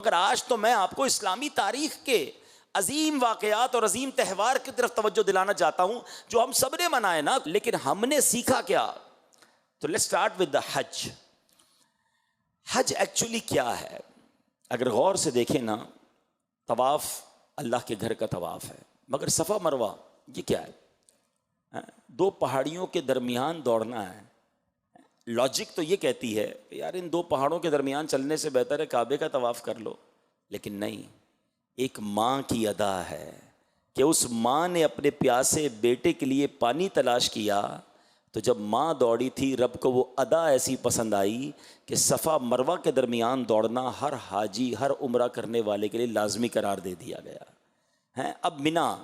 مگر آج تو میں آپ کو اسلامی تاریخ کے عظیم واقعات اور عظیم تہوار کی طرف توجہ دلانا چاہتا ہوں جو ہم سب نے منائے نا، لیکن ہم نے سیکھا کیا؟ تو let's start with the Hajj. Hajj actually کیا ہے؟ اگر غور سے دیکھیں نا، طواف اللہ کے گھر کا طواف ہے، مگر صفا مروہ یہ کیا ہے؟ دو پہاڑیوں کے درمیان دوڑنا ہے. لاجک تو یہ کہتی ہے یار ان دو پہاڑوں کے درمیان چلنے سے بہتر ہے کعبے کا طواف کر لو، لیکن نہیں. ایک ماں کی ادا ہے کہ اس ماں نے اپنے پیاسے بیٹے کے لیے پانی تلاش کیا، تو جب ماں دوڑی تھی رب کو وہ ادا ایسی پسند آئی کہ صفا مروہ کے درمیان دوڑنا ہر حاجی، ہر عمرہ کرنے والے کے لیے لازمی قرار دے دیا گیا ہے. اب منا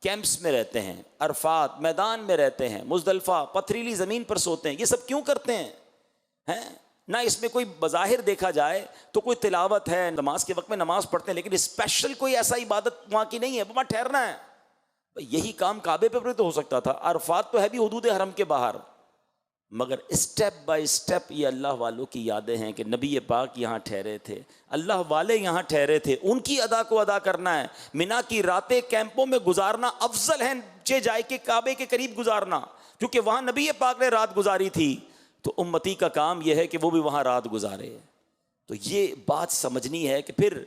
کیمپس میں رہتے ہیں، عرفات میدان میں رہتے ہیں، مزدلفہ پتھریلی زمین پر سوتے ہیں. یہ سب کیوں کرتے ہیں؟ نہ اس میں کوئی بظاہر دیکھا جائے تو کوئی تلاوت ہے، نماز کے وقت میں نماز پڑھتے ہیں، لیکن اسپیشل کوئی ایسا عبادت وہاں کی نہیں ہے، وہاں ٹھہرنا ہے. یہی کام کعبے پہ تو ہو سکتا تھا. عرفات تو ہے بھی حدود حرم کے باہر، مگر اسٹیپ بائی اسٹیپ یہ اللہ والوں کی یادیں ہیں کہ نبی پاک یہاں ٹھہرے تھے، اللہ والے یہاں ٹھہرے تھے، ان کی ادا کو ادا کرنا ہے. منا کی راتیں کیمپوں میں گزارنا افضل ہے چہ جائے کہ کعبے کے قریب گزارنا، کیونکہ وہاں نبی پاک نے رات گزاری تھی، تو امتی کا کام یہ ہے کہ وہ بھی وہاں رات گزارے. تو یہ بات سمجھنی ہے کہ پھر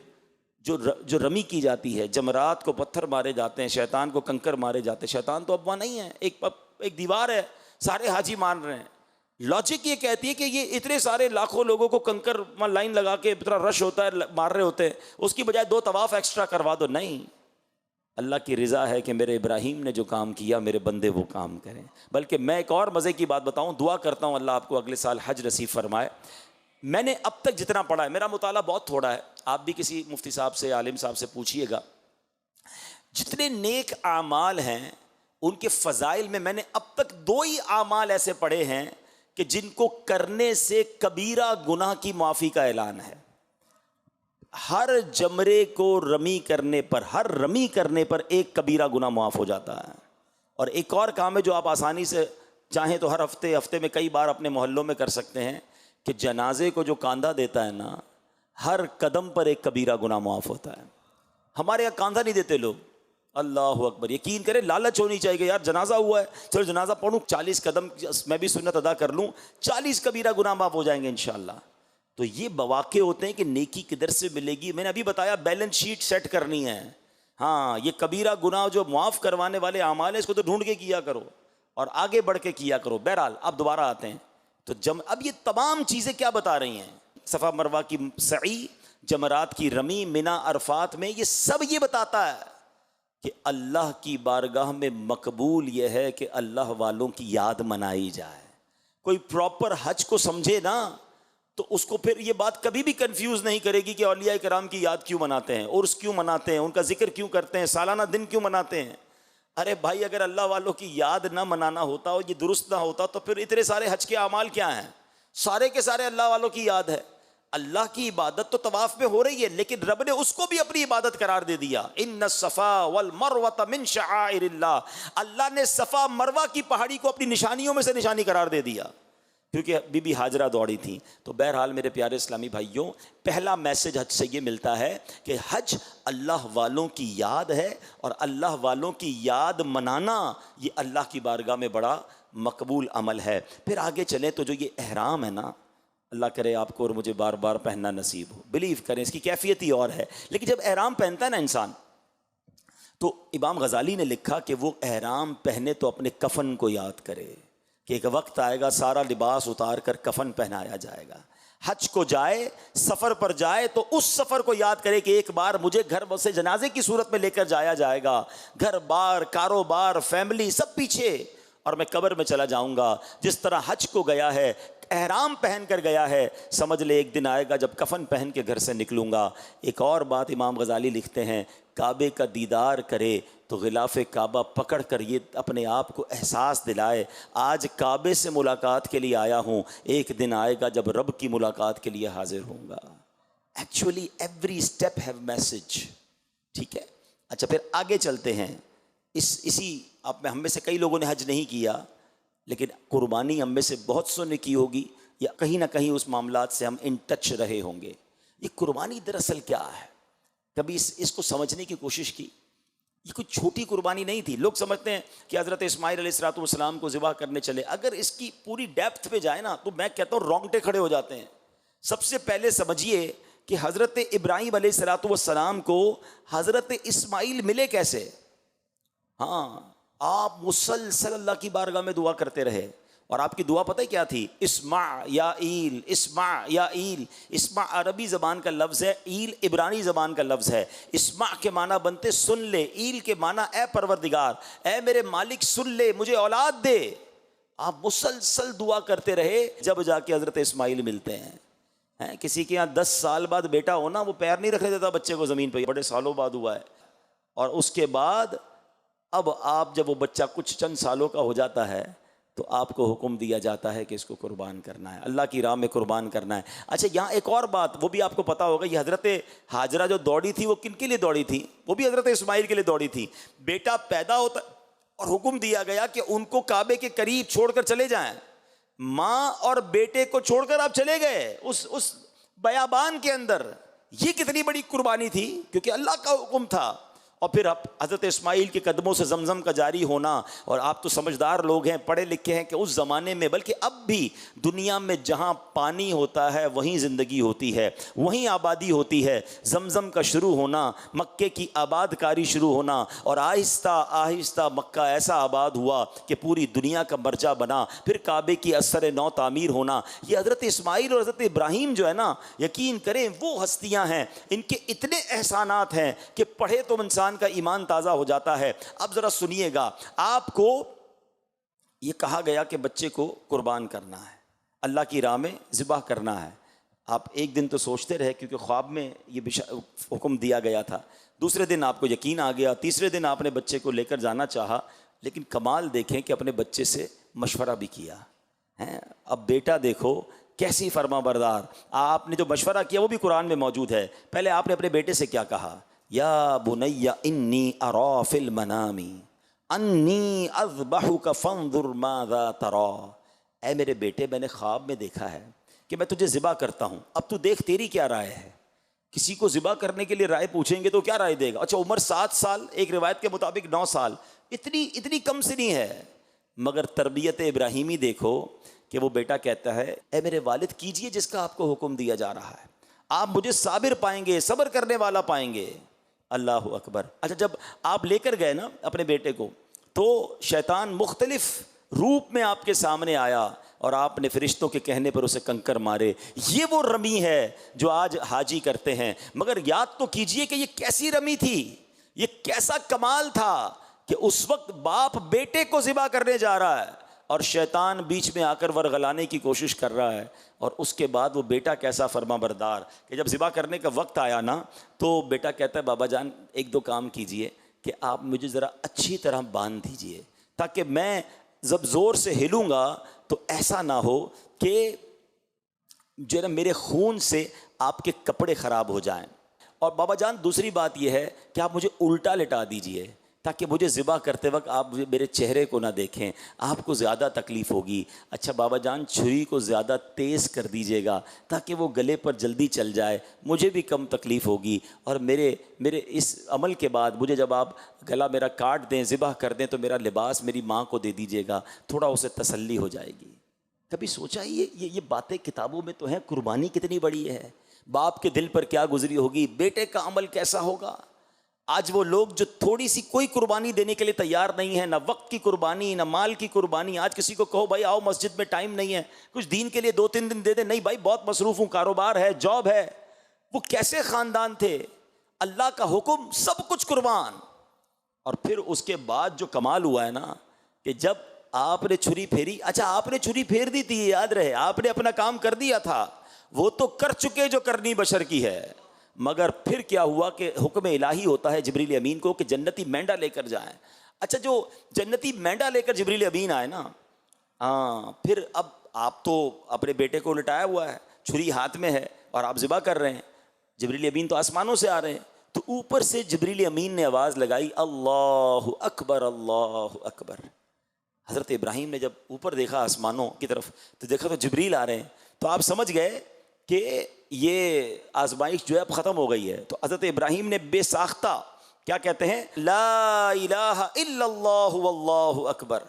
جو رمی کی جاتی ہے، جمرات کو پتھر مارے جاتے ہیں، شیطان کو کنکر مارے جاتے ہیں. شیطان تو اب وہاں نہیں ہے، ایک دیوار ہے، سارے حاجی مان رہے ہیں. لاجک یہ کہتی ہے کہ یہ اتنے سارے لاکھوں لوگوں کو کنکر لائن لگا کے اتنا رش ہوتا ہے، مار رہے ہوتے ہیں، اس کی بجائے 2 طواف ایکسٹرا کروا دو. نہیں، اللہ کی رضا ہے کہ میرے ابراہیم نے جو کام کیا میرے بندے وہ کام کریں. بلکہ میں ایک اور مزے کی بات بتاؤں، دعا کرتا ہوں اللہ آپ کو اگلے سال حج نصیب فرمائے. میں نے اب تک جتنا پڑھا ہے، میرا مطالعہ بہت تھوڑا ہے، آپ بھی کسی مفتی صاحب سے، عالم صاحب سے پوچھئے گا، جتنے نیک اعمال ہیں ان کے فضائل میں نے اب تک 2 ہی اعمال ایسے پڑھے ہیں کہ جن کو کرنے سے کبیرہ گناہ کی معافی کا اعلان ہے. ہر جمرے کو رمی کرنے پر، ہر رمی کرنے پر ایک کبیرہ گناہ معاف ہو جاتا ہے. اور ایک اور کام ہے جو آپ آسانی سے چاہیں تو ہر ہفتے میں کئی بار اپنے محلوں میں کر سکتے ہیں، کہ جنازے کو جو کاندھا دیتا ہے نا، ہر قدم پر ایک کبیرہ گناہ معاف ہوتا ہے. ہمارے یہاں کاندھا نہیں دیتے لوگ، اللہ اکبر. یقین کریں لالچ ہونی چاہیے کہ یار جنازہ ہوا ہے، چلو جنازہ پڑھوں، 40 قدم میں بھی سنت ادا کر لوں، 40 کبیرہ گناہ معاف ہو جائیں گے انشاءاللہ. تو یہ مواقع ہوتے ہیں کہ نیکی کدھر سے ملے گی. میں نے ابھی بتایا بیلنس شیٹ سیٹ کرنی ہے. ہاں، یہ کبیرہ گناہ جو معاف کروانے والے اعمال ہیں اس کو تو ڈھونڈ کے کیا کرو اور آگے بڑھ کے کیا کرو. بہرحال اب دوبارہ آتے ہیں تو اب یہ تمام چیزیں کیا بتا رہی ہیں؟ صفا مروہ کی سعی، جمرات کی رمی، منا عرفات میں، یہ سب یہ بتاتا ہے کہ اللہ کی بارگاہ میں مقبول یہ ہے کہ اللہ والوں کی یاد منائی جائے. کوئی پراپر حج کو سمجھے نا تو اس کو پھر یہ بات کبھی بھی کنفیوز نہیں کرے گی کہ اولیاء کرام کی یاد کیوں مناتے ہیں، عرس کیوں مناتے ہیں، ان کا ذکر کیوں کرتے ہیں، سالانہ دن کیوں مناتے ہیں. ارے بھائی، اگر اللہ والوں کی یاد نہ منانا ہوتا اور یہ درست نہ ہوتا تو پھر اتنے سارے حج کے اعمال کیا ہیں؟ سارے کے سارے اللہ والوں کی یاد ہے. اللہ کی عبادت تو طواف میں ہو رہی ہے، لیکن رب نے اس کو بھی اپنی عبادت قرار دے دیا. ان الصفا والمروہ من شعائر اللہ. اللہ نے صفا مروہ کی پہاڑی کو اپنی نشانیوں میں سے نشانی قرار دے دیا، کیونکہ بی بی ہاجرہ دوڑی تھیں. تو بہرحال میرے پیارے اسلامی بھائیوں، پہلا میسج حج سے یہ ملتا ہے کہ حج اللہ والوں کی یاد ہے، اور اللہ والوں کی یاد منانا یہ اللہ کی بارگاہ میں بڑا مقبول عمل ہے. پھر آگے چلیں تو جو یہ احرام ہے نا، اللہ کرے آپ کو اور مجھے بار بار پہننا نصیب ہو. بلیو کریں اس کی کیفیت ہی اور ہے. لیکن جب احرام پہنتا ہے نا انسان، تو امام غزالی نے لکھا کہ وہ احرام پہنے تو اپنے کفن کو یاد کرے کہ ایک وقت آئے گا سارا لباس اتار کر کفن پہنایا جائے گا. حج کو جائے، سفر پر جائے تو اس سفر کو یاد کرے کہ ایک بار مجھے گھر سے جنازے کی صورت میں لے کر جایا جائے گا، گھر بار، کاروبار، فیملی سب پیچھے، اور میں قبر میں چلا جاؤں گا. جس طرح حج کو گیا ہے، احرام پہن کر گیا ہے، سمجھ لے ایک دن آئے گا جب کفن پہن کے گھر سے نکلوں گا. ایک اور بات امام غزالی لکھتے ہیں، کعبے کا دیدار کرے تو غلاف کعبہ پکڑ کر یہ اپنے آپ کو احساس دلائے، آج کعبے سے ملاقات کے لیے آیا ہوں، ایک دن آئے گا جب رب کی ملاقات کے لیے حاضر ہوں گا. Actually every step have message. ٹھیک ہے، اچھا پھر آگے چلتے ہیں. اسی آپ میں ہم میں سے کئی لوگوں نے حج نہیں کیا، لیکن قربانی ہم میں سے بہت سو نے کی ہوگی، یا کہیں نہ کہیں اس معاملات سے ہم ان ٹچ رہے ہوں گے. یہ قربانی دراصل کیا ہے؟ کبھی اس کو سمجھنے کی کوشش کی؟ یہ کوئی چھوٹی قربانی نہیں تھی. لوگ سمجھتے ہیں کہ حضرت اسماعیل علیہ الصلوۃ والسلام کو ذبح کرنے چلے. اگر اس کی پوری ڈیپتھ پہ جائے نا تو میں کہتا ہوں رونگٹے کھڑے ہو جاتے ہیں. سب سے پہلے سمجھیے کہ حضرت ابراہیم علیہ الصلوۃ والسلام کو حضرت اسماعیل ملے کیسے؟ ہاں، آپ مسلسل اللہ کی بارگاہ میں دعا کرتے رہے، اور آپ کی دعا پتہ ہے کیا تھی؟ اسمع یا ایل، اسمع یا ایل. اسمع عربی زبان کا لفظ ہے، ایل عبرانی زبان کا لفظ ہے. اسمع کے معنی بنتے سن لے، ایل کے معنی اے پروردگار، اے میرے مالک سن لے، مجھے اولاد دے. آپ مسلسل دعا کرتے رہے، جب جا کے حضرت اسماعیل ملتے ہیں. کسی کے یہاں 10 سال بعد بیٹا ہونا، وہ پیر نہیں رکھنے دیتا بچے کو زمین پہ، بڑے سالوں بعد ہوا ہے. اور اس کے بعد اب آپ جب وہ بچہ کچھ چند سالوں کا ہو جاتا ہے تو آپ کو حکم دیا جاتا ہے کہ اس کو قربان کرنا ہے، اللہ کی راہ میں قربان کرنا ہے. اچھا یہاں ایک اور بات وہ بھی آپ کو پتا ہوگا، یہ حضرت ہاجرہ جو دوڑی تھی وہ کن کے لیے دوڑی تھی؟ وہ بھی حضرت اسماعیل کے لیے دوڑی تھی. بیٹا پیدا ہوتا اور حکم دیا گیا کہ ان کو کعبے کے قریب چھوڑ کر چلے جائیں. ماں اور بیٹے کو چھوڑ کر آپ چلے گئے اس بیابان کے اندر. یہ کتنی بڑی قربانی تھی، کیونکہ اللہ کا حکم تھا. اور پھر اب حضرت اسماعیل کے قدموں سے زمزم کا جاری ہونا. اور آپ تو سمجھدار لوگ ہیں، پڑھے لکھے ہیں، کہ اس زمانے میں بلکہ اب بھی دنیا میں جہاں پانی ہوتا ہے وہیں زندگی ہوتی ہے، وہیں آبادی ہوتی ہے. زمزم کا شروع ہونا، مکے کی آباد کاری شروع ہونا، اور آہستہ آہستہ مکہ ایسا آباد ہوا کہ پوری دنیا کا مرجع بنا. پھر کعبے کی اثر نو تعمیر ہونا. یہ حضرت اسماعیل اور حضرت ابراہیم جو ہے نا، یقین کریں وہ ہستیاں ہیں، ان کے اتنے احسانات ہیں کہ پڑھے تو انسان کا ایمان تازہ ہو جاتا ہے. اب ذرا سنیے گا، آپ کو یہ کہا گیا کہ بچے کو قربان کرنا ہے، اللہ کی راہ میں ذبح کرنا ہے. آپ ایک دن تو سوچتے رہے کیونکہ خواب میں یہ حکم دیا گیا تھا. دوسرے دن آپ کو یقین آ گیا. تیسرے دن آپ نے بچے کو لے کر جانا چاہا، لیکن کمال دیکھیں کہ اپنے بچے سے مشورہ بھی کیا ہے. اب بیٹا دیکھو کیسی فرما بردار. آپ نے جو مشورہ کیا وہ بھی قرآن میں موجود ہے. پہلے آپ نے اپنے بیٹے سے کیا کہا؟ یا بنی انی ارا فی المنام انی اذبحک فانظر ماذا تری. اے میرے بیٹے، میں نے خواب میں دیکھا ہے کہ میں تجھے ذبح کرتا ہوں، اب تو دیکھ تیری کیا رائے ہے. کسی کو ذبح کرنے کے لیے رائے پوچھیں گے تو کیا رائے دے گا؟ اچھا عمر 7 سال، ایک روایت کے مطابق 9 سال، اتنی کم سنی ہے. مگر تربیت ابراہیمی دیکھو کہ وہ بیٹا کہتا ہے اے میرے والد کیجئے جس کا آپ کو حکم دیا جا رہا ہے، آپ مجھے صابر پائیں گے، صبر کرنے والا پائیں گے. اللہ اکبر. اچھا جب آپ لے کر گئے نا اپنے بیٹے کو، تو شیطان مختلف روپ میں آپ کے سامنے آیا اور آپ نے فرشتوں کے کہنے پر اسے کنکر مارے. یہ وہ رمی ہے جو آج حاجی کرتے ہیں. مگر یاد تو کیجئے کہ یہ کیسی رمی تھی، یہ کیسا کمال تھا کہ اس وقت باپ بیٹے کو ذبح کرنے جا رہا ہے اور شیطان بیچ میں آ کر ورغلانے کی کوشش کر رہا ہے. اور اس کے بعد وہ بیٹا کیسا فرما بردار کہ جب ذبح کرنے کا وقت آیا نا تو بیٹا کہتا ہے بابا جان ایک دو کام کیجئے کہ آپ مجھے ذرا اچھی طرح باندھ دیجئے، تاکہ میں جب زور سے ہلوں گا تو ایسا نہ ہو کہ جو ہے نا میرے خون سے آپ کے کپڑے خراب ہو جائیں. اور بابا جان دوسری بات یہ ہے کہ آپ مجھے الٹا لٹا دیجئے تاکہ مجھے ذبح کرتے وقت آپ میرے چہرے کو نہ دیکھیں، آپ کو زیادہ تکلیف ہوگی. اچھا بابا جان چھری کو زیادہ تیز کر دیجیے گا تاکہ وہ گلے پر جلدی چل جائے، مجھے بھی کم تکلیف ہوگی. اور میرے اس عمل کے بعد مجھے جب آپ گلا میرا کاٹ دیں، ذبح کر دیں تو میرا لباس میری ماں کو دے دیجیے گا، تھوڑا اسے تسلی ہو جائے گی. کبھی سوچا یہ باتیں کتابوں میں تو ہیں، قربانی کتنی بڑی ہے. باپ کے دل پر کیا گزری ہوگی، بیٹے کا عمل کیسا ہوگا. آج وہ لوگ جو تھوڑی سی کوئی قربانی دینے کے لیے تیار نہیں ہے، نہ وقت کی قربانی نہ مال کی قربانی. آج کسی کو کہو بھائی آؤ مسجد میں ٹائم نہیں ہے، کچھ دین کے لیے 2-3 دن دے دیں، نہیں بھائی بہت مصروف ہوں، کاروبار ہے، جاب ہے. وہ کیسے خاندان تھے، اللہ کا حکم سب کچھ قربان. اور پھر اس کے بعد جو کمال ہوا ہے نا کہ جب آپ نے چھری پھیری، اچھا آپ نے چھری پھیر دی تھی، یاد رہے آپ نے اپنا کام کر دیا تھا، وہ تو کر چکے جو کرنی بشر کی ہے. مگر پھر کیا ہوا کہ حکم الہی ہوتا ہے جبریل امین کو کہ جنتی مینڈا لے کر جائیں. اچھا جو جنتی مینڈا لے کر جبریل امین آئے نا، پھر اب آپ تو اپنے بیٹے کو لٹایا ہوا ہے، چھری ہاتھ میں ہے اور آپ ذبح کر رہے ہیں. جبریل امین تو آسمانوں سے آ رہے ہیں، تو اوپر سے جبریل امین نے آواز لگائی اللہ اکبر اللہ اکبر. حضرت ابراہیم نے جب اوپر دیکھا آسمانوں کی طرف تو دیکھا تو جبریل آ رہے ہیں، تو آپ سمجھ گئے کہ یہ آزمائش جو ہے اب ختم ہو گئی ہے. تو حضرت ابراہیم نے بے ساختہ کیا کہتے ہیں؟ لا الہ الا اللہ واللہ اکبر.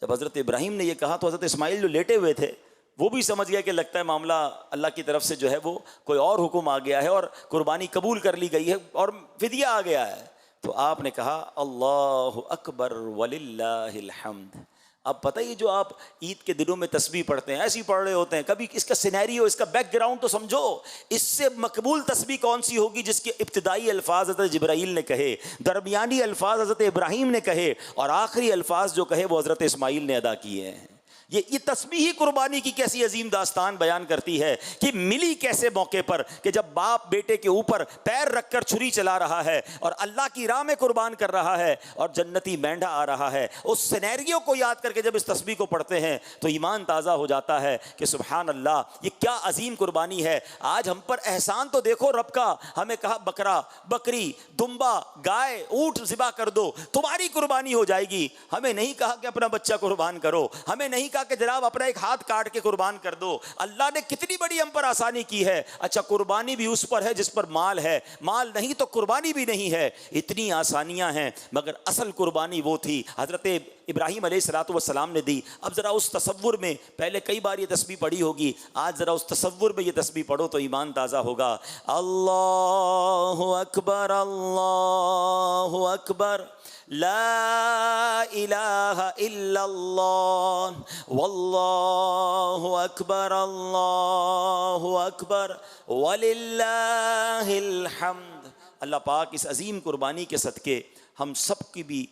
جب حضرت ابراہیم نے یہ کہا تو حضرت اسماعیل جو لیٹے ہوئے تھے وہ بھی سمجھ گیا کہ لگتا ہے معاملہ اللہ کی طرف سے جو ہے وہ کوئی اور حکم آ گیا ہے اور قربانی قبول کر لی گئی ہے اور فدیہ آ گیا ہے. تو آپ نے کہا اللہ اکبر وللہ الحمد. اب پتہ ہی جو آپ عید کے دنوں میں تسبیح پڑھتے ہیں ایسی پڑھ رہے ہوتے ہیں, کبھی اس کا سینیریو, اس کا بیک گراؤنڈ تو سمجھو. اس سے مقبول تسبیح کون سی ہوگی جس کے ابتدائی الفاظ حضرت جبرائیل نے کہے, درمیانی الفاظ حضرت ابراہیم نے کہے اور آخری الفاظ جو کہے وہ حضرت اسماعیل نے ادا کیے ہیں. یہ تسبیح قربانی کی کیسی عظیم داستان بیان کرتی ہے کہ ملی کیسے موقع پر کہ جب باپ بیٹے کے اوپر پیر رکھ کر چھری چلا رہا ہے اور اللہ کی راہ میں قربان کر رہا ہے اور جنتی مینڈھا آ رہا ہے. اس سینیریو کو یاد کر کے جب اس تسبیح کو پڑھتے ہیں تو ایمان تازہ ہو جاتا ہے کہ سبحان اللہ, یہ کیا عظیم قربانی ہے. آج ہم پر احسان تو دیکھو رب کا, ہمیں کہا بکرا, بکری, دمبا, گائے, اونٹ ذبح کر دو تمہاری قربانی ہو جائے گی. ہمیں نہیں کہا کہ اپنا بچہ قربان کرو, ہمیں نہیں کہا کہ جناب اپنا ایک ہاتھ کاٹ کے قربان کر دو. اللہ نے کتنی بڑی ہم پر آسانی کی ہے. اچھا قربانی بھی اس پر ہے جس پر مال ہے, مال نہیں تو قربانی بھی نہیں ہے. اتنی آسانیاں ہیں مگر اصل قربانی وہ تھی حضرت ابراہیم علیہ الصلوۃ والسلام نے دی. اب ذرا اس تصور میں, پہلے کئی بار یہ تسبیح پڑھی ہوگی, آج ذرا اس تصور میں یہ تسبیح پڑھو تو ایمان تازہ ہوگا. اللہ اکبر اللہ اکبر لا الہ الا اللہ واللہ اکبر اللہ اکبر وللہ الحمد. اللہ پاک اس عظیم قربانی کے صدقے ہم سب کی بھی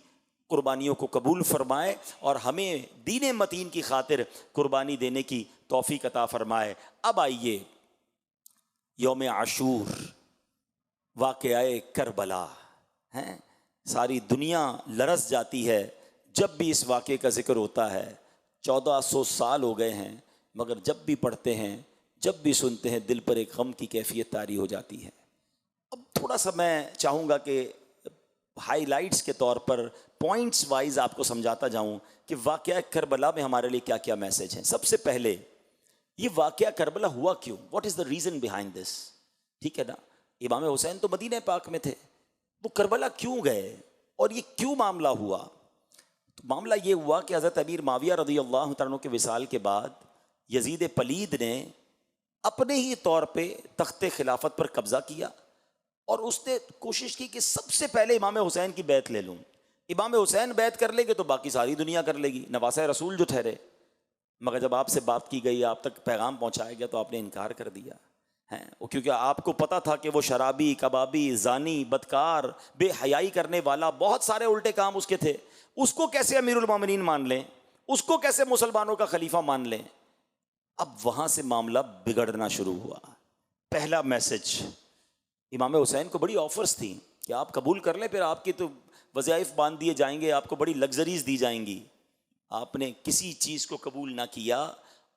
قربانیوں کو قبول فرمائے اور ہمیں دین متین کی خاطر قربانی دینے کی توفیق عطا فرمائے. اب آئیے یوم عاشور, واقعہ کربلا ہیں. ساری دنیا لرز جاتی ہے جب بھی اس واقعے کا ذکر ہوتا ہے. 1400 سال ہو گئے ہیں مگر جب بھی پڑھتے ہیں, جب بھی سنتے ہیں, دل پر ایک غم کی کیفیت طاری ہو جاتی ہے. اب تھوڑا سا میں چاہوں گا کہ ہائی لائٹس کے طور پر پوائنٹس وائز آپ کو سمجھاتا جاؤں کہ واقعہ کربلا میں ہمارے لیے کیا کیا میسج ہیں. سب سے پہلے یہ واقعہ کربلا ہوا کیوں, what is the reason behind this. ٹھیک ہے نا, امام حسین تو مدینہ پاک میں تھے, وہ کربلا کیوں گئے اور یہ کیوں معاملہ ہوا. تو معاملہ یہ ہوا کہ حضرت امیر معاویہ رضی اللہ تعالیٰ عنہ کے وصال کے بعد یزید پلید نے اپنے ہی طور پہ تخت خلافت پر قبضہ کیا اور اس نے کوشش کی کہ سب سے پہلے امام حسین کی بیعت لے لوں. امام حسین بیعت کر لیں گے تو باقی ساری دنیا کر لے گی, نواسہ رسول جو ٹھہرے. مگر جب آپ سے بات کی گئی, آپ تک پیغام پہنچایا گیا تو آپ نے انکار کر دیا ہیں. کیونکہ آپ کو پتا تھا کہ وہ شرابی, کبابی, زانی, بدکار, بے حیائی کرنے والا, بہت سارے الٹے کام اس کے تھے. اس کو کیسے امیر المومنین مان لیں, اس کو کیسے مسلمانوں کا خلیفہ مان لیں. اب وہاں سے معاملہ بگڑنا شروع ہوا. پہلا میسج, امام حسین کو بڑی آفرز تھیں کہ آپ قبول کر لیں, پھر آپ کی تو وظائف باندھ دیے جائیں گے, آپ کو بڑی لگژریز دی جائیں گی. آپ نے کسی چیز کو قبول نہ کیا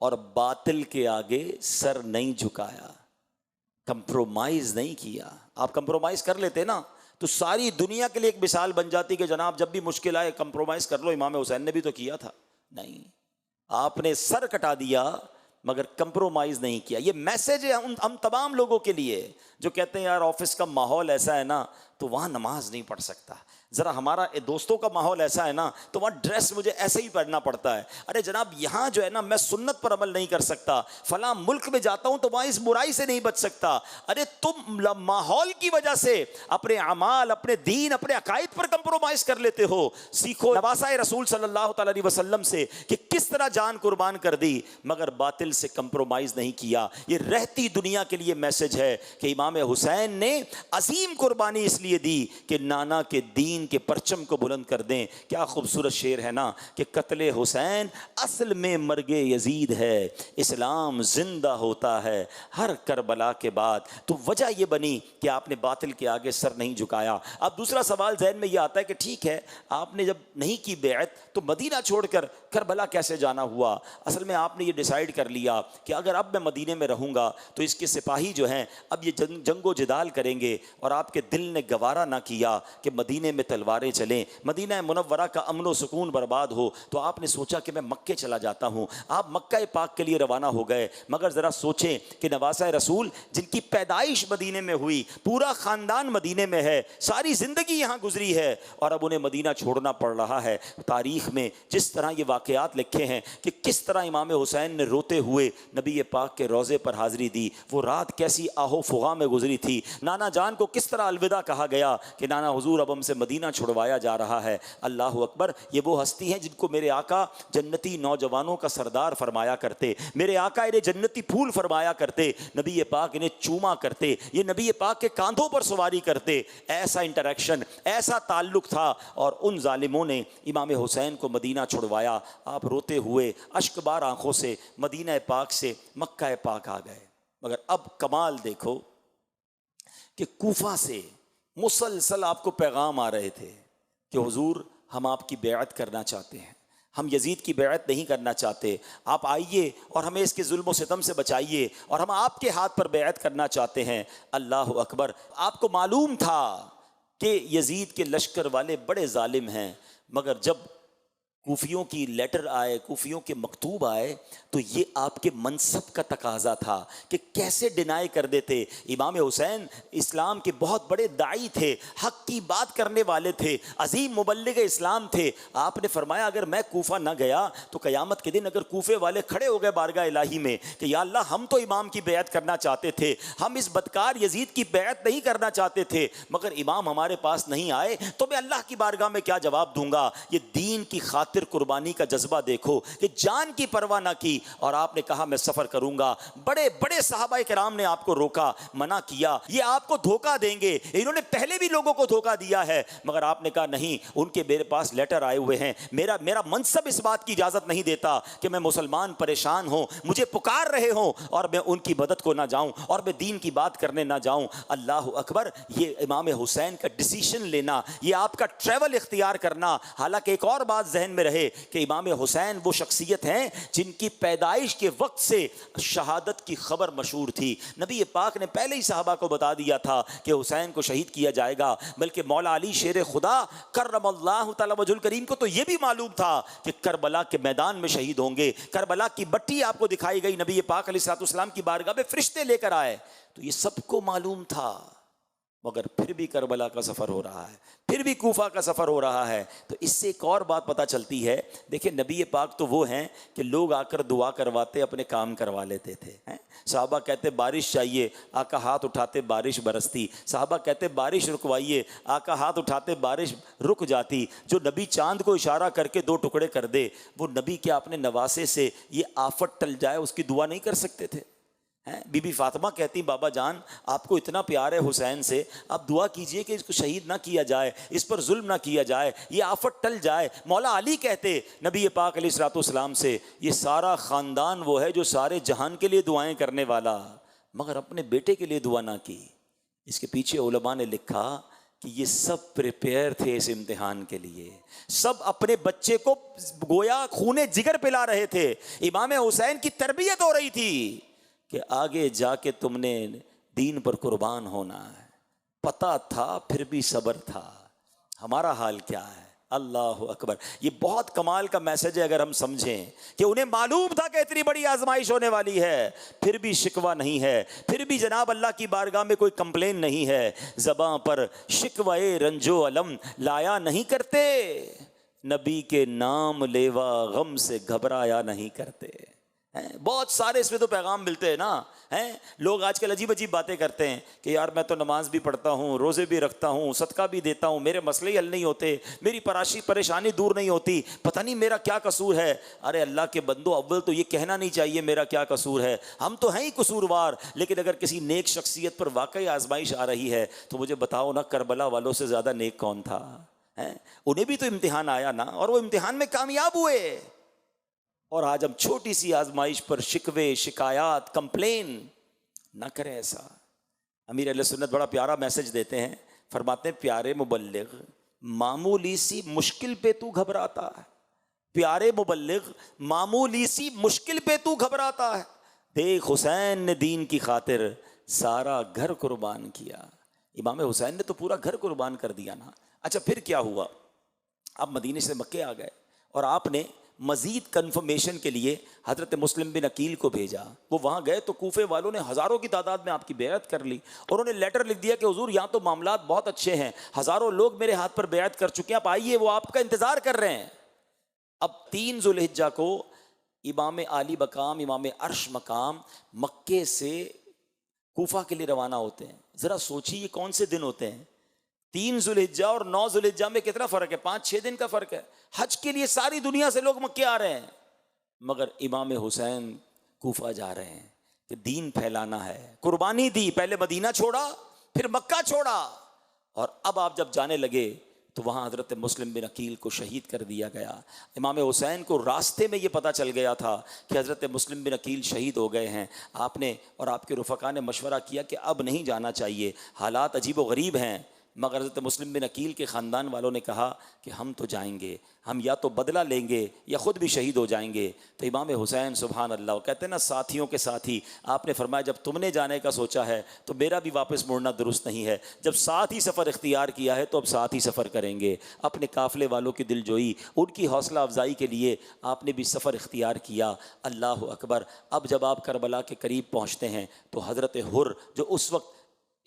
اور باطل کے آگے سر نہیں جھکایا, کمپرومائز نہیں کیا. آپ کمپرومائز کر لیتے نا تو ساری دنیا کے لیے ایک مثال بن جاتی کہ جناب جب بھی مشکل آئے کمپرومائز کر لو. امام حسین نے بھی تو کیا تھا. نہیں, آپ نے سر کٹا دیا مگر کمپرومائز نہیں کیا. یہ میسج ہے ہم تمام لوگوں کے لیے جو کہتے ہیں یار آفس کا ماحول ایسا ہے نا تو وہاں نماز نہیں پڑھ سکتا, ذرا ہمارا دوستوں کا ماحول ایسا ہے نا تو وہاں ڈریس مجھے ایسے ہی پہننا پڑتا ہے. ارے جناب یہاں جو ہے نا میں سنت پر عمل نہیں کر سکتا, فلاں ملک میں جاتا ہوں تو وہاں اس برائی سے نہیں بچ سکتا. ارے تم ماحول کی وجہ سے اپنے اعمال, اپنے دین, اپنے عقائد پر کمپرومائز کر لیتے ہو. سیکھو نواسہ رسول صلی اللہ تعالی علیہ وسلم سے کہ کس طرح جان قربان کر دی مگر باطل سے کمپرومائز نہیں کیا. یہ رہتی دنیا کے لیے میسج ہے کہ امام حسین نے عظیم قربانی اس لیے دی کہ نانا کے دین کے پرچم کو بلند کر دیں. کیا خوبصورت شعر ہے نا کہ قتل حسین اصل میں مرگ یزید ہے, اسلام زندہ ہوتا ہے ہر کربلا کے بعد. تو وجہ یہ بنی کہ آپ نے باطل کے آگے سر نہیں جھکایا. اب دوسرا سوال ذہن میں یہ آتا ہے کہ ٹھیک ہے آپ نے جب نہیں کی بیعت تو مدینہ چھوڑ کر کربلا کیسے جانا ہوا. اصل میں آپ نے یہ ڈیسائیڈ کر لیا کہ اگر اب میں مدینے میں رہوں گا تو اس کے سپاہی جو ہیں اب یہ جنگ و جدال کریں گے اور آپ کے دل نے گوارا نہ کیا کہ مدینے میں تلواریں چلیں، مدینہ منورہ کا امن و سکون برباد ہو، تو آپ نے سوچا کہ میں مکے چلا جاتا ہوں۔ آپ مکہ پاک کے لیے روانہ ہو گئے، مگر ذرا سوچیں کہ نواسہ رسول جن کی پیدائش مدینے میں ہوئی، پورا خاندان مدینے میں ہے، ساری زندگی یہاں گزری ہے، اور اب انہیں مدینہ چھوڑنا پڑ رہا ہے۔ تاریخ میں جس طرح یہ واقعات لکھے ہیں کہ کس طرح امام حسین نے روتے ہوئے نبی پاک کے روضے پر حاضری دی، وہ رات کیسی آہو فغاں میں گزری تھی، نانا جان کو کس طرح الوداع کہا گیا کہ نانا حضور اب ہم سے مدینہ چھڑوایا جا رہا ہے۔ اللہ اکبر، یہ وہ ہستی ہیں جن کو میرے آقا جنتی نوجوانوں کا سردار فرمایا کرتے، میرے آقا انہیں جنتی پھول فرمایا کرتے، نبی پاک انہیں چوما کرتے، یہ نبی پاک کے کاندھوں پر سواری کرتے۔ ایسا انٹریکشن، ایسا تعلق تھا، اور ان ظالموں نے امام حسین کو مدینہ چھڑوایا۔ آپ روتے ہوئے اشک بار آنکھوں سے مدینہ پاک سے مکہ پاک آ گئے۔ مگر اب کمال دیکھو کہ کوفہ سے مسلسل آپ کو پیغام آ رہے تھے کہ حضور ہم آپ کی بیعت کرنا چاہتے ہیں، ہم یزید کی بیعت نہیں کرنا چاہتے، آپ آئیے اور ہمیں اس کے ظلم و ستم سے بچائیے، اور ہم آپ کے ہاتھ پر بیعت کرنا چاہتے ہیں۔ اللہ اکبر، آپ کو معلوم تھا کہ یزید کے لشکر والے بڑے ظالم ہیں، مگر جب کوفیوں کی لیٹر آئے، کوفیوں کے مکتوب آئے، تو یہ آپ کے منصب کا تقاضا تھا کہ کیسے ڈینائی کر دیتے۔ امام حسین اسلام کے بہت بڑے داعی تھے، حق کی بات کرنے والے تھے، عظیم مبلغ اسلام تھے۔ آپ نے فرمایا اگر میں کوفہ نہ گیا تو قیامت کے دن اگر کوفے والے کھڑے ہو گئے بارگاہ الہی میں کہ یا اللہ ہم تو امام کی بیعت کرنا چاہتے تھے، ہم اس بدکار یزید کی بیعت نہیں کرنا چاہتے تھے، مگر امام ہمارے پاس نہیں آئے تو میں اللہ کی بارگاہ میں کیا جواب دوں گا۔ یہ دین کی خاطر قربانی کا جذبہ دیکھو کہ جان کی پرواہ نہ کی، اور آپ نے کہا میں سفر کروں گا۔ بڑے بڑے صحابہ کرام نے آپ کو روکا، منع کیا، یہ آپ کو دھوکہ دیں گے، انہوں نے پہلے بھی لوگوں کو دھوکہ دیا ہے، مگر آپ نے کہا نہیں، ان کے میرے پاس لیٹر آئے ہوئے ہیں، میرا منصب اس بات کی اجازت نہیں دیتا کہ میں مسلمان پریشان ہوں، مجھے پکار رہے ہوں اور میں ان کی مدد کو نہ جاؤں اور میں دین کی بات کرنے نہ جاؤں۔ اللہ اکبر، یہ امام حسین کا ڈیسیشن لینا، یہ آپ کا ٹریول اختیار کرنا۔ حالانکہ ایک اور بات ذہن میں رہے کہ امام حسین وہ شخصیت ہیں جن کی پیدائش کے وقت سے شہادت کی خبر مشہور تھی۔ نبی پاک نے پہلے ہی صحابہ کو بتا دیا تھا کہ حسین کو شہید کیا جائے گا، بلکہ مولا علی شیر خدا کرم اللہ تعالی وجہ الکریم کو تو یہ بھی معلوم تھا کہ کربلا کے میدان میں شہید ہوں گے۔ کربلا کی بٹی آپ کو دکھائی گئی، نبی پاک علیہ الصلوۃ والسلام کی بارگاہ میں فرشتے لے کر آئے، تو یہ سب کو معلوم تھا، مگر پھر بھی کربلا کا سفر ہو رہا ہے، پھر بھی کوفہ کا سفر ہو رہا ہے۔ تو اس سے ایک اور بات پتہ چلتی ہے، دیکھیں نبی پاک تو وہ ہیں کہ لوگ آ کر دعا کرواتے، اپنے کام کروا لیتے تھے۔ صحابہ کہتے بارش چاہیے، آقا ہاتھ اٹھاتے بارش برستی، صحابہ کہتے بارش رکوائیے، آقا ہاتھ اٹھاتے بارش رک جاتی۔ جو نبی چاند کو اشارہ کر کے دو ٹکڑے کر دے، وہ نبی کیا اپنے نواسے سے یہ آفت ٹل جائے اس کی دعا نہیں کر سکتے تھے؟ بی بی فاطمہ کہتی بابا جان آپ کو اتنا پیار ہے حسین سے، آپ دعا کیجئے کہ اس کو شہید نہ کیا جائے، اس پر ظلم نہ کیا جائے، یہ آفت ٹل جائے۔ مولا علی کہتے نبی پاک علیہ الصلوۃ والسلام سے یہ سارا خاندان وہ ہے جو سارے جہان کے لیے دعائیں کرنے والا، مگر اپنے بیٹے کے لیے دعا نہ کی۔ اس کے پیچھے علماء نے لکھا کہ یہ سب پریپیئر تھے اس امتحان کے لیے، سب اپنے بچے کو گویا خون جگر پلا رہے تھے۔ امام حسین کی تربیت ہو رہی تھی کہ آگے جا کے تم نے دین پر قربان ہونا ہے، پتہ تھا پھر بھی صبر تھا۔ ہمارا حال کیا ہے؟ اللہ اکبر، یہ بہت کمال کا میسج ہے اگر ہم سمجھیں کہ انہیں معلوم تھا کہ اتنی بڑی آزمائش ہونے والی ہے، پھر بھی شکوہ نہیں ہے، پھر بھی جناب اللہ کی بارگاہ میں کوئی کمپلین نہیں ہے، زباں پر شکوہ رنج و علم لایا نہیں کرتے، نبی کے نام لیوا غم سے گھبرایا نہیں کرتے۔ بہت سارے اس میں تو پیغام ملتے ہیں نا۔ لوگ آج کل عجیب عجیب باتیں کرتے ہیں کہ یار میں تو نماز بھی پڑھتا ہوں، روزے بھی رکھتا ہوں، صدقہ بھی دیتا ہوں، میرے مسئلے ہی حل نہیں ہوتے، میری پریشانی دور نہیں ہوتی، پتہ نہیں میرا کیا قصور ہے۔ ارے اللہ کے بندو، اول تو یہ کہنا نہیں چاہیے میرا کیا قصور ہے، ہم تو ہیں ہی قصوروار، لیکن اگر کسی نیک شخصیت پر واقعی آزمائش آ رہی ہے تو مجھے بتاؤ نا، کربلا والوں سے زیادہ نیک کون تھا؟ انہیں بھی تو امتحان آیا نا، اور وہ امتحان میں کامیاب ہوئے۔ اور آج ہم چھوٹی سی آزمائش پر شکوے، شکایات، کمپلین نہ کریں۔ ایسا امیر اہل سنت بڑا پیارا میسج دیتے ہیں، فرماتے ہیں پیارے مبلغ معمولی سی مشکل پہ تو گھبراتا ہے، پیارے مبلغ معمولی سی مشکل پہ تو گھبراتا ہے، دیکھ حسین نے دین کی خاطر سارا گھر قربان کیا۔ امام حسین نے تو پورا گھر قربان کر دیا نا. اچھا پھر کیا ہوا؟ آپ مدینے سے مکے آ گئے اور آپ نے مزید کنفرمیشن کے لیے حضرت مسلم بن عقیل کو بھیجا. وہ وہاں گئے تو کوفے والوں نے ہزاروں کی تعداد میں آپ کی بیعت کر لی اور انہوں نے لیٹر لکھ دیا کہ حضور یہاں تو معاملات بہت اچھے ہیں، ہزاروں لوگ میرے ہاتھ پر بیعت کر چکے ہیں، آپ آئیے، وہ آپ کا انتظار کر رہے ہیں. اب 3 ذوالحجہ کو امام عالی مقام، امام عرش مقام مکے سے کوفہ کے لیے روانہ ہوتے ہیں. ذرا سوچیے یہ کون سے دن ہوتے ہیں؟ 3 ذوالحجہ اور 9 ذوالحجہ میں کتنا فرق ہے؟ 5-6 دن کا فرق ہے. حج کے لیے ساری دنیا سے لوگ مکے آ رہے ہیں، مگر امام حسین کوفہ جا رہے ہیں کہ دین پھیلانا ہے. قربانی دی، پہلے مدینہ چھوڑا پھر مکہ چھوڑا، اور اب آپ جب جانے لگے تو وہاں حضرت مسلم بن عقیل کو شہید کر دیا گیا. امام حسین کو راستے میں یہ پتہ چل گیا تھا کہ حضرت مسلم بن عقیل شہید ہو گئے ہیں. آپ نے اور آپ کے رفقا نے مشورہ کیا کہ اب نہیں جانا چاہیے، حالات عجیب و غریب ہیں. مگر حضرت مسلم بن عقیل کے خاندان والوں نے کہا کہ ہم تو جائیں گے، ہم یا تو بدلہ لیں گے یا خود بھی شہید ہو جائیں گے. تو امام حسین سبحان اللہ، وہ کہتے ہیں نا ساتھیوں کے ساتھی، آپ نے فرمایا جب تم نے جانے کا سوچا ہے تو میرا بھی واپس مڑنا درست نہیں ہے. جب ساتھ ہی سفر اختیار کیا ہے تو اب ساتھ ہی سفر کریں گے. اپنے قافلے والوں کی دل جوئی، ان کی حوصلہ افزائی کے لیے آپ نے بھی سفر اختیار کیا. اللہ اکبر. اب جب آپ کربلا کے قریب پہنچتے ہیں تو حضرت حر جو اس وقت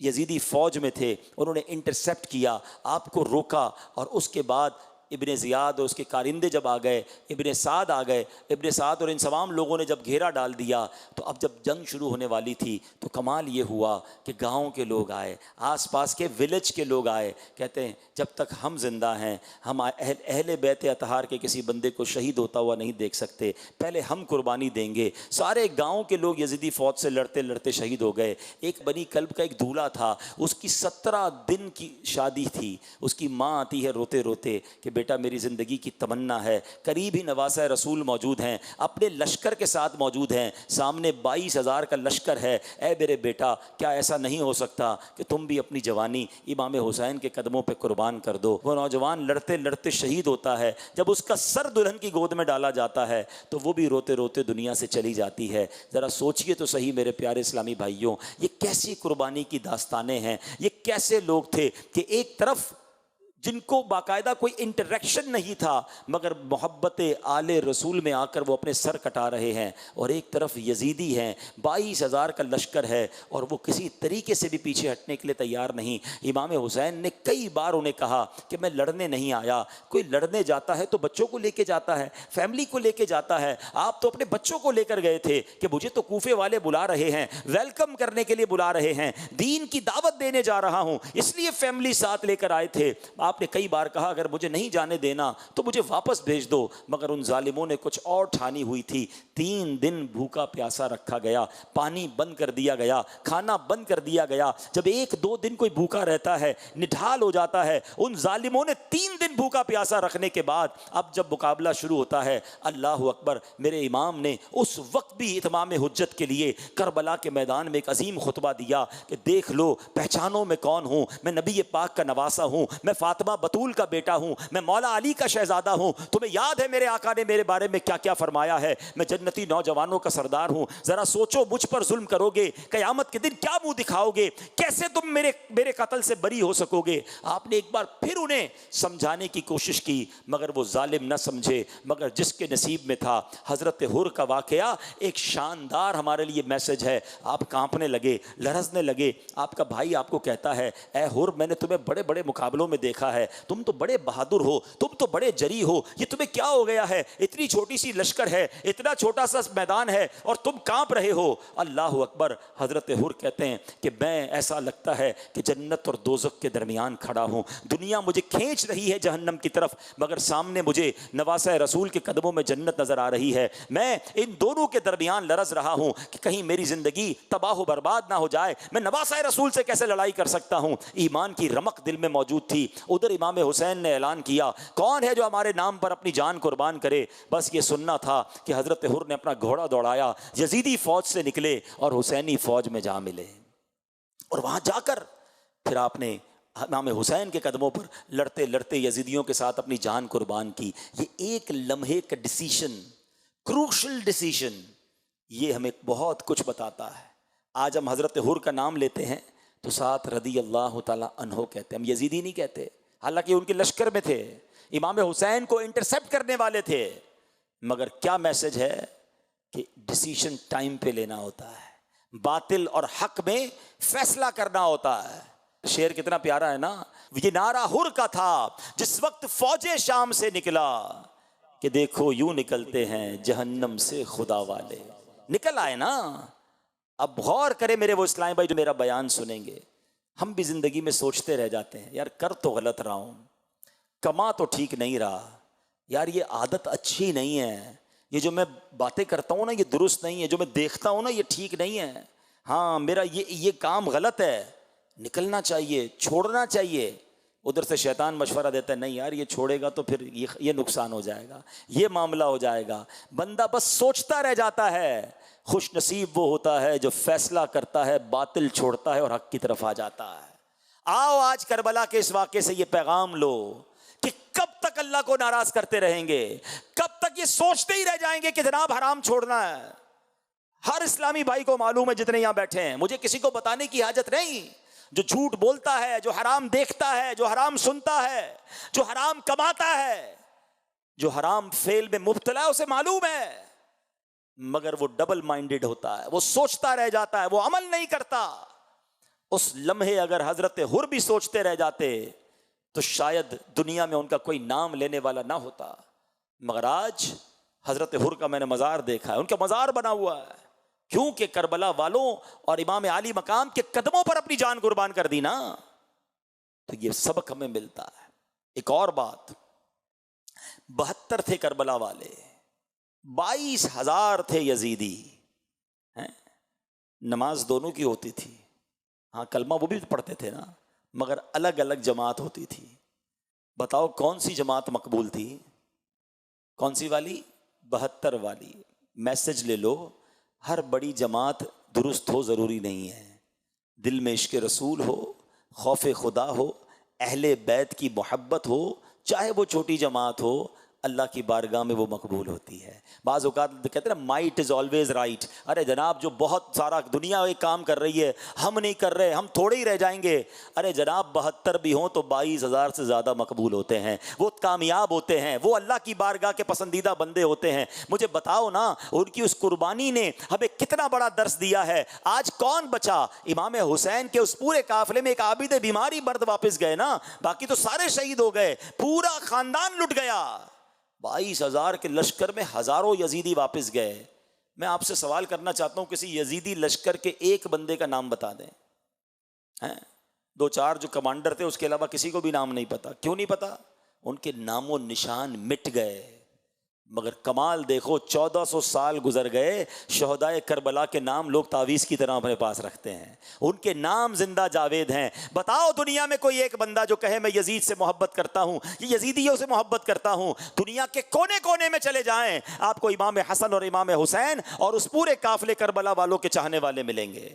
یزیدی فوج میں تھے، انہوں نے انٹرسیپٹ کیا، آپ کو روکا، اور اس کے بعد ابن زیاد اور اس کے کارندے جب آ گئے، ابن سعد آ گئے، ابن سعد اور ان تمام لوگوں نے جب گھیرا ڈال دیا تو اب جب جنگ شروع ہونے والی تھی تو کمال یہ ہوا کہ گاؤں کے لوگ آئے، آس پاس کے ولیج کے لوگ آئے. کہتے ہیں جب تک ہم زندہ ہیں ہم اہل بیت اطہار کے کسی بندے کو شہید ہوتا ہوا نہیں دیکھ سکتے، پہلے ہم قربانی دیں گے. سارے گاؤں کے لوگ یزیدی فوج سے لڑتے لڑتے شہید ہو گئے. ایک بنی کلب کا ایک دولہا تھا، اس کی 17 دن کی شادی تھی. اس کی ماں آتی ہے روتے روتے کہ بیٹا میری زندگی کی تمنا ہے. قریب ہی نواسہ رسول موجود ہیں، اپنے لشکر کے ساتھ موجود ہیں، سامنے 22,000 کا لشکر ہے. اے میرے بیٹا کیا ایسا نہیں ہو سکتا کہ تم بھی اپنی جوانی امام حسین کے قدموں پہ قربان کر دو؟ وہ نوجوان لڑتے لڑتے شہید ہوتا ہے. جب اس کا سر دلہن کی گود میں ڈالا جاتا ہے تو وہ بھی روتے روتے دنیا سے چلی جاتی ہے. ذرا سوچئے تو صحیح میرے پیارے اسلامی بھائیوں، یہ کیسی قربانی کی داستانیں ہیں. یہ کیسے لوگ تھے کہ ایک طرف جن کو باقاعدہ کوئی انٹریکشن نہیں تھا مگر محبت آل رسول میں آ کر وہ اپنے سر کٹا رہے ہیں، اور ایک طرف یزیدی ہیں، 22,000 کا لشکر ہے اور وہ کسی طریقے سے بھی پیچھے ہٹنے کے لیے تیار نہیں. امام حسین نے کئی بار انہیں کہا کہ میں لڑنے نہیں آیا. کوئی لڑنے جاتا ہے تو بچوں کو لے کے جاتا ہے، فیملی کو لے کے جاتا ہے. آپ تو اپنے بچوں کو لے کر گئے تھے کہ مجھے تو کوفے والے بلا رہے ہیں، ویلکم کرنے کے لیے بلا رہے ہیں، دین کی دعوت دینے جا رہا ہوں، اس لیے فیملی ساتھ لے کر آئے تھے. آپ نے کئی بار کہا اگر مجھے نہیں جانے دینا تو مجھے واپس بھیج دو، مگر ان ظالموں نے کچھ اور ٹھانی ہوئی تھی. 3 دن بھوکا پیاسا رکھا گیا، پانی بند کر دیا گیا، کھانا بند کر دیا گیا. جب 1-2 دن کوئی بھوکا رہتا ہے نڈھال ہو جاتا ہے. ان ظالموں نے 3 دن بھوکا پیاسا رکھنے کے بعد اب جب مقابلہ شروع ہوتا ہے، اللہ اکبر، میرے امام نے اس وقت بھی اتمام حجت کے لیے کربلا کے میدان میں ایک عظیم خطبہ دیا کہ دیکھ لو، پہچانو میں کون ہوں. میں نبی پاک کا نواسا ہوں، میں فاطمہ بطول کا بیٹا ہوں، میں مولا علی کا شہزادہ ہوں. تمہیں یاد ہے میرے آقا نے میرے بارے میں کیا کیا فرمایا ہے؟ میں جنتی نوجوانوں کا سردار ہوں. ذرا سوچو مجھ پر ظلم کرو گے، قیامت کے دن کیا منہ دکھاؤ گے؟ کیسے تم میرے قتل سے بری ہو سکو گے؟ آپ نے ایک بار پھر انہیں سمجھانے کی کوشش کی مگر وہ ظالم نہ سمجھے. مگر جس کے نصیب میں تھا. حضرت حر کا واقعہ ایک شاندار ہمارے لیے میسج ہے. آپ کانپنے لگے، لرزنے لگے. آپ کا بھائی آپ کو کہتا ہے اے حر، میں نے تمہیں بڑے بڑے مقابلوں میں دیکھا ہے، تم تو بڑے بہادر ہو، تم تو بڑے جری ہو، یہ تمہیں کیا ہو گیا ہے؟ اتنی چھوٹی سی لشکر ہے، اتنا چھوٹا سا میدان ہے اور تم کانپ رہے ہو. اللہ اکبر. حضرت حر کہتے ہیں کہ میں ایسا لگتا ہے کہ جنت اور دوزخ کے درمیان کھڑا ہوں. دنیا مجھے کھینچ رہی ہے جہنم کی طرف، مگر سامنے مجھے نواسہ رسول کے قدموں میں جنت نظر آ رہی ہے. میں ان دونوں کے درمیان لرز رہا ہوں کہ کہیں میری زندگی تباہ و برباد نہ ہو جائے. میں نواسہ رسول سے کیسے لڑائی کر سکتا ہوں؟ ایمان کی رمق دل میں موجود تھی. ادھر امام حسین نے اعلان کیا کون ہے جو ہمارے نام پر اپنی جان قربان کرے؟ بس یہ سننا تھا کہ حضرت حر نے اپنا گھوڑا دوڑایا، یزیدی فوج سے نکلے اور حسینی فوج میں جا ملے. اور وہاں جا کر پھر آپ نے امام حسین کے قدموں پر لڑتے لڑتے یزیدیوں کے ساتھ اپنی جان قربان کی. یہ ایک لمحے کا ڈیسیشن، کروشل ڈیسیشن، یہ ہمیں بہت کچھ بتاتا ہے. آج ہم حضرت حر کا نام لیتے ہیں تو ساتھ رضی اللہ تعالیٰ عنہ کہتے ہیں، ہم یزیدی نہیں کہتے، حالانکہ ان کے لشکر میں تھے، امام حسین کو انٹرسیپٹ کرنے والے تھے، مگر کیا میسج ہے کہ ڈیسیشن ٹائم پہ لینا ہوتا ہے، باطل اور حق میں فیصلہ کرنا ہوتا ہے۔ شعر کتنا پیارا ہے نا، یہ نعرہ ہر کا تھا جس وقت فوج شام سے نکلا، کہ دیکھو یوں نکلتے ہیں جہنم سے خدا والے۔ نکل آئے نا۔ اب غور کرے میرے وہ اسلام بھائی جو میرا بیان سنیں گے، ہم بھی زندگی میں سوچتے رہ جاتے ہیں، یار کر تو غلط رہا ہوں، کما تو ٹھیک نہیں رہا، یار یہ عادت اچھی نہیں ہے، یہ جو میں باتیں کرتا ہوں نا یہ درست نہیں ہے، جو میں دیکھتا ہوں نا یہ ٹھیک نہیں ہے، ہاں میرا یہ کام غلط ہے، نکلنا چاہیے، چھوڑنا چاہیے۔ ادھر سے شیطان مشورہ دیتا ہے، نہیں یار یہ چھوڑے گا تو پھر یہ نقصان ہو جائے گا، یہ معاملہ ہو جائے گا۔ بندہ بس سوچتا رہ جاتا ہے۔ خوش نصیب وہ ہوتا ہے جو فیصلہ کرتا ہے، باطل چھوڑتا ہے اور حق کی طرف آ جاتا ہے۔ آؤ آج کربلا کے اس واقعے سے یہ پیغام لو کہ کب تک اللہ کو ناراض کرتے رہیں گے، کب تک یہ سوچتے ہی رہ جائیں گے کہ جناب حرام چھوڑنا ہے۔ ہر اسلامی بھائی کو معلوم ہے جتنے یہاں بیٹھے ہیں، مجھے کسی کو بتانے کی حاجت نہیں، جو جھوٹ بولتا ہے، جو حرام دیکھتا ہے، جو حرام سنتا ہے، جو حرام کماتا ہے، جو حرام فعل میں مبتلا ہے، اسے معلوم ہے، مگر وہ ڈبل مائنڈڈ ہوتا ہے، وہ سوچتا رہ جاتا ہے، وہ عمل نہیں کرتا۔ اس لمحے اگر حضرت حر بھی سوچتے رہ جاتے تو شاید دنیا میں ان کا کوئی نام لینے والا نہ ہوتا، مگر آج حضرت حر کا میں نے مزار دیکھا ہے، ان کا مزار بنا ہوا ہے، کیونکہ کربلا والوں اور امام عالی مقام کے قدموں پر اپنی جان قربان کر دی نا، تو یہ سبق ہمیں ملتا ہے۔ ایک اور بات، 72 تھے کربلا والے، 22,000 تھے یزیدی، نماز دونوں کی ہوتی تھی، ہاں کلمہ وہ بھی پڑھتے تھے نا، مگر الگ الگ جماعت ہوتی تھی۔ بتاؤ کون سی جماعت مقبول تھی؟ کون سی والی؟ 72 والی۔ میسج لے لو، ہر بڑی جماعت درست ہو ضروری نہیں ہے، دل میں عشق رسول ہو، خوف خدا ہو، اہل بیت کی محبت ہو، چاہے وہ چھوٹی جماعت ہو، اللہ کی بارگاہ میں وہ مقبول ہوتی ہے۔ بعض اوقات کہتے ہیں نا مائٹ از آلویز رائٹ، ارے جناب جو بہت سارا دنیا ایک کام کر رہی ہے ہم نہیں کر رہے، ہم تھوڑے ہی رہ جائیں گے، ارے جناب 72 بھی ہوں تو 22,000 سے زیادہ مقبول ہوتے ہیں، وہ کامیاب ہوتے ہیں، وہ اللہ کی بارگاہ کے پسندیدہ بندے ہوتے ہیں۔ مجھے بتاؤ نا ان کی اس قربانی نے ہمیں کتنا بڑا درس دیا ہے۔ آج کون بچا؟ امام حسین کے اس پورے قافلے میں ایک عابد بیماری مرد واپس گئے نا، باقی تو سارے شہید ہو گئے، پورا خاندان لٹ گیا۔ 22,000 کے لشکر میں ہزاروں یزیدی واپس گئے۔ میں آپ سے سوال کرنا چاہتا ہوں، کسی یزیدی لشکر کے ایک بندے کا نام بتا دیں، 2-4 جو کمانڈر تھے اس کے علاوہ کسی کو بھی نام نہیں پتا۔ کیوں نہیں پتا؟ ان کے نام و نشان مٹ گئے۔ مگر کمال دیکھو، 1400 سال گزر گئے، شہدائے کربلا کے نام لوگ تعویذ کی طرح اپنے پاس رکھتے ہیں، ان کے نام زندہ جاوید ہیں۔ بتاؤ دنیا میں کوئی ایک بندہ جو کہے میں یزید سے محبت کرتا ہوں، یہ یزیدیوں سے محبت کرتا ہوں۔ دنیا کے کونے کونے میں چلے جائیں، آپ کو امام حسن اور امام حسین اور اس پورے قافلے کربلا والوں کے چاہنے والے ملیں گے۔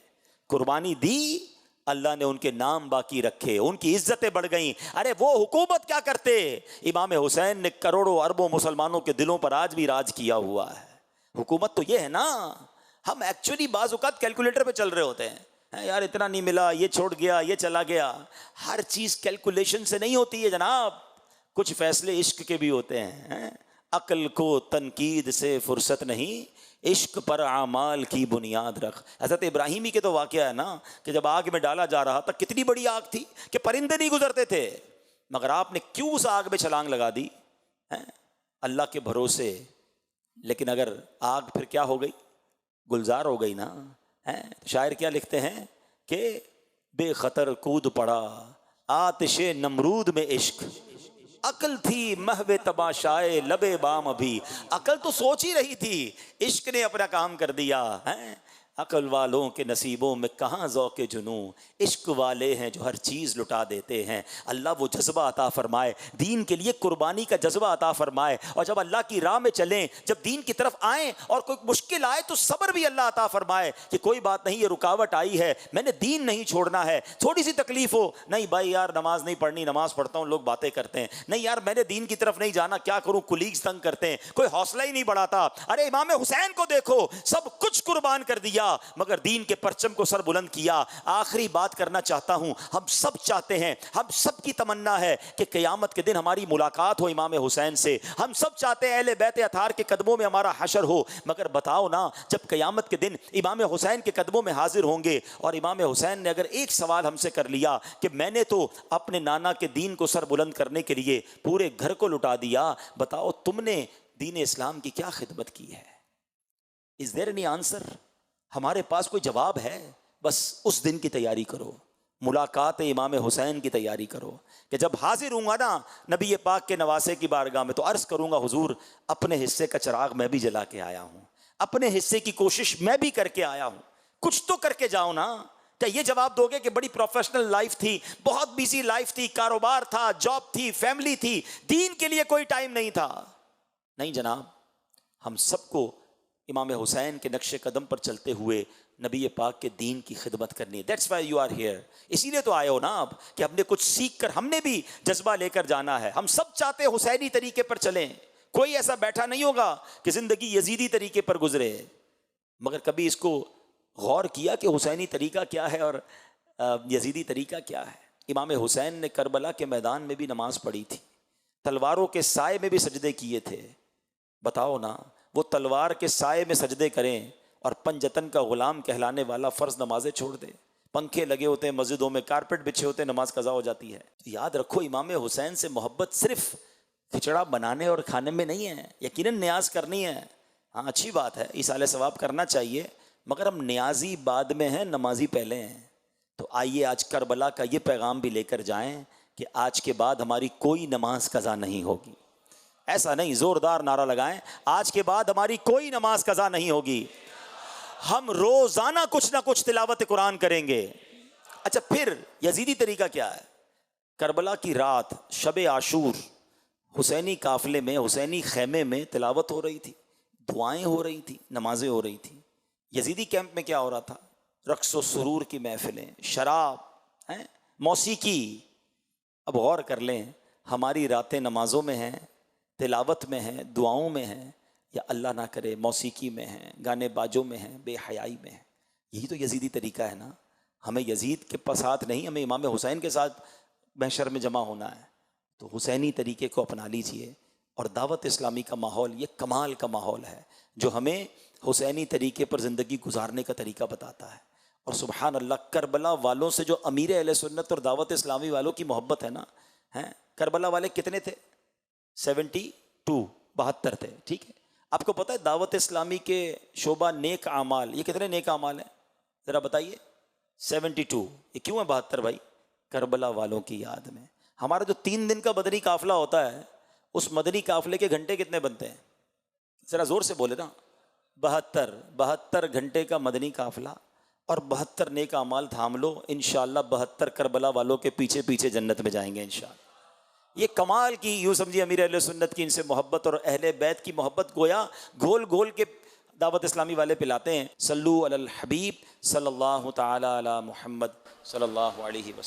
قربانی دی، اللہ نے ان کے نام باقی رکھے، ان کی عزتیں بڑھ گئیں۔ ارے وہ حکومت کیا کرتے، امام حسین نے کروڑوں اربوں مسلمانوں کے دلوں پر آج بھی راج کیا ہوا ہے۔ حکومت تو یہ ہے نا، ہم ایکچولی بعض اوقات کیلکولیٹر پہ چل رہے ہوتے ہیں، یار اتنا نہیں ملا، یہ چھوڑ گیا، یہ چلا گیا۔ ہر چیز کیلکولیشن سے نہیں ہوتی ہے جناب، کچھ فیصلے عشق کے بھی ہوتے ہیں۔ عقل کو تنقید سے فرصت نہیں، عشق پر اعمال کی بنیاد رکھ۔ حضرت ابراہیمی کے تو واقعہ ہے نا کہ جب آگ میں ڈالا جا رہا تھا، کتنی بڑی آگ تھی کہ پرندے نہیں گزرتے تھے، مگر آپ نے کیوں اس آگ میں چھلانگ لگا دی؟ اللہ کے بھروسے۔ لیکن اگر آگ پھر کیا ہو گئی؟ گلزار ہو گئی نا۔ شاعر کیا لکھتے ہیں کہ بے خطر کود پڑا آتش نمرود میں عشق، عقل تھی محو تماشائے لبے بام ابھی۔ عقل تو سوچ ہی رہی تھی، عشق نے اپنا کام کر دیا۔ عقل والوں کے نصیبوں میں کہاں ذوق جنوں، عشق والے ہیں جو ہر چیز لٹا دیتے ہیں۔ اللہ وہ جذبہ عطا فرمائے، دین کے لیے قربانی کا جذبہ عطا فرمائے، اور جب اللہ کی راہ میں چلیں، جب دین کی طرف آئیں اور کوئی مشکل آئے تو صبر بھی اللہ عطا فرمائے کہ کوئی بات نہیں، یہ رکاوٹ آئی ہے، میں نے دین نہیں چھوڑنا ہے۔ تھوڑی سی تکلیف ہو، نہیں بھائی یار نماز نہیں پڑھنی، نماز پڑھتا ہوں، لوگ باتیں کرتے ہیں، نہیں یار میں نے دین کی طرف نہیں جانا، کیا کروں، کولیگز تنگ کرتے ہیں، کوئی حوصلہ ہی نہیں بڑھاتا۔ ارے امام حسین کو دیکھو، سب کچھ قربان کر دیا، کیا مگر دین کے پرچم کو سر بلند کیا۔ آخری بات کرنا چاہتا ہوں، ہم سب چاہتے ہیں، ہم سب کی تمنا ہے کہ قیامت کے دن ہماری ملاقات ہو امام حسین سے، ہم سب چاہتے ہیں اہل بیت اطہار کے قدموں میں ہمارا حشر ہو، مگر بتاؤ نا جب قیامت کے دن امام حسین کے قدموں میں حاضر ہوں گے اور امام حسین نے اگر ایک سوال ہم سے کر لیا کہ میں نے تو اپنے نانا کے دین کو سر بلند کرنے کے لیے پورے گھر کو لٹا دیا، بتاؤ تم نے دین اسلام کی کیا خدمت کی ہے؟ Is there any answer؟ ہمارے پاس کوئی جواب ہے؟ بس اس دن کی تیاری کرو، ملاقات امام حسین کی تیاری کرو کہ جب حاضر ہوں گا نا نبی پاک کے نواسے کی بارگاہ میں تو عرض کروں گا حضور اپنے حصے کا چراغ میں بھی جلا کے آیا ہوں، اپنے حصے کی کوشش میں بھی کر کے آیا ہوں، کچھ تو کر کے جاؤ نا۔ کیا یہ جواب دو گے کہ بڑی پروفیشنل لائف تھی، بہت بیزی لائف تھی، کاروبار تھا، جاب تھی، فیملی تھی، دین کے لیے کوئی ٹائم نہیں تھا؟ نہیں جناب، ہم سب کو امام حسین کے نقش قدم پر چلتے ہوئے نبی پاک کے دین کی خدمت کرنی ہے۔ That's why you are here, اسی لیے تو آئے ہو نا آپ کہ ہم نے کچھ سیکھ کر ہم نے بھی جذبہ لے کر جانا ہے۔ ہم سب چاہتے حسینی طریقے پر چلیں، کوئی ایسا بیٹھا نہیں ہوگا کہ زندگی یزیدی طریقے پر گزرے، مگر کبھی اس کو غور کیا کہ حسینی طریقہ کیا ہے اور یزیدی طریقہ کیا ہے؟ امام حسین نے کربلا کے میدان میں بھی نماز پڑھی تھی، تلواروں کے سائے میں بھی سجدے کیے تھے۔ بتاؤ نا وہ تلوار کے سائے میں سجدے کریں اور پنجتن کا غلام کہلانے والا فرض نمازیں چھوڑ دے، پنکھے لگے ہوتے ہیں مسجدوں میں، کارپیٹ بچھے ہوتے ہیں، نماز قضا ہو جاتی ہے۔ تو یاد رکھو امام حسین سے محبت صرف کھچڑا بنانے اور کھانے میں نہیں ہے، یقیناً نیاز کرنی ہے، ہاں اچھی بات ہے، ایصال ثواب کرنا چاہیے، مگر ہم نیازی بعد میں ہیں، نمازی پہلے ہیں۔ تو آئیے آج کربلا کا یہ پیغام بھی لے کر جائیں کہ آج کے بعد ہماری کوئی نماز قضا نہیں ہوگی۔ ایسا نہیں، زوردار نعرہ لگائیں، آج کے بعد ہماری کوئی نماز قضا نہیں ہوگی، ہم روزانہ کچھ نہ کچھ تلاوت قرآن کریں گے۔ اچھا پھر یزیدی طریقہ کیا ہے؟ کربلا کی رات شب عاشور حسینی قافلے میں، حسینی خیمے میں تلاوت ہو رہی تھی، دعائیں ہو رہی تھی، نمازیں ہو رہی تھی۔ یزیدی کیمپ میں کیا ہو رہا تھا؟ رقص و سرور کی محفلیں، شراب، موسیقی۔ اب غور کر لیں، ہماری راتیں نمازوں میں ہیں، تلاوت میں ہیں، دعاؤں میں ہیں، یا اللہ نہ کرے موسیقی میں ہیں، گانے باجوں میں ہیں، بے حیائی میں ہیں؟ یہی تو یزیدی طریقہ ہے نا۔ ہمیں یزید کے ساتھ نہیں، ہمیں امام حسین کے ساتھ محشر میں جمع ہونا ہے۔ تو حسینی طریقے کو اپنا لیجئے، اور دعوت اسلامی کا ماحول یہ کمال کا ماحول ہے جو ہمیں حسینی طریقے پر زندگی گزارنے کا طریقہ بتاتا ہے۔ اور سبحان اللہ، کربلا والوں سے جو امیر اہل سنت اور دعوت اسلامی والوں کی محبت ہے نا، کربلا والے کتنے تھے؟ 72 تھے، ٹھیک ہے۔ آپ کو پتہ ہے دعوت اسلامی کے شعبہ نیک اعمال، یہ کتنے نیک اعمال ہیں ذرا بتائیے؟ 72۔ یہ کیوں ہے 72 بھائی؟ کربلا والوں کی یاد میں۔ ہمارا جو 3 دن کا مدنی قافلہ ہوتا ہے، اس مدنی قافلے کے گھنٹے کتنے بنتے ہیں؟ ذرا زور سے بولے نا۔ 72 گھنٹے کا مدنی قافلہ اور 72 نیک اعمال تھام لو، انشاءاللہ 72 کربلا والوں کے پیچھے پیچھے جنت میں جائیں گے انشاءاللہ۔ یہ کمال کی، یوں سمجھیے امیر اہل سنت کی ان سے محبت اور اہل بیت کی محبت گویا گول گول کے دعوت اسلامی والے پلاتے ہیں۔ صلو علی الحبیب صلی اللہ تعالی علی محمد صلی اللہ علیہ وسلم۔